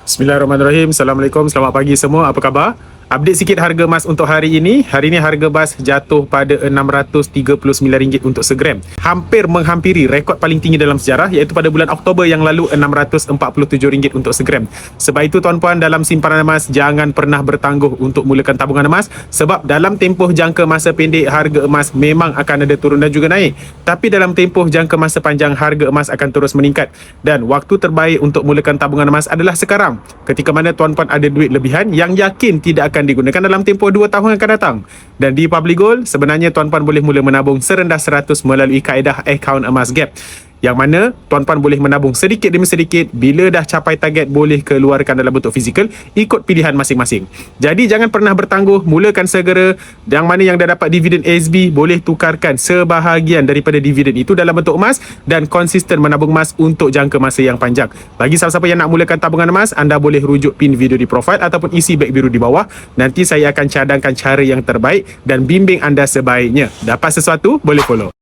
Bismillahirrahmanirrahim. Assalamualaikum. Selamat pagi semua. Apa khabar? Update sikit harga emas untuk hari ini. Hari ini harga emas jatuh pada RM639 untuk segram. Hampir menghampiri rekod paling tinggi dalam sejarah, iaitu pada bulan Oktober yang lalu RM647 untuk segram. Sebab itu tuan-puan, dalam simpanan emas jangan pernah bertangguh untuk mulakan tabungan emas, sebab dalam tempoh jangka masa pendek harga emas memang akan ada turun dan juga naik. Tapi dalam tempoh jangka masa panjang harga emas akan terus meningkat. Dan waktu terbaik untuk mulakan tabungan emas adalah sekarang, ketika mana tuan-puan ada duit lebihan yang yakin tidak akan digunakan dalam tempoh 2 tahun yang akan datang. Dan di Public Gold, sebenarnya tuan-puan boleh mula menabung serendah 100 melalui kaedah akaun emas gap, yang mana tuan-puan boleh menabung sedikit demi sedikit. Bila dah capai target, boleh keluarkan dalam bentuk fizikal ikut pilihan masing-masing. Jadi jangan pernah bertangguh, mulakan segera. Yang mana yang dah dapat dividen ASB, boleh tukarkan sebahagian daripada dividen itu dalam bentuk emas dan konsisten menabung emas untuk jangka masa yang panjang. Bagi siapa-siapa yang nak mulakan tabungan emas, anda boleh rujuk pin video di profil ataupun isi beg biru di bawah. Nanti saya akan cadangkan cara yang terbaik dan bimbing anda sebaiknya. Dapat sesuatu, boleh follow.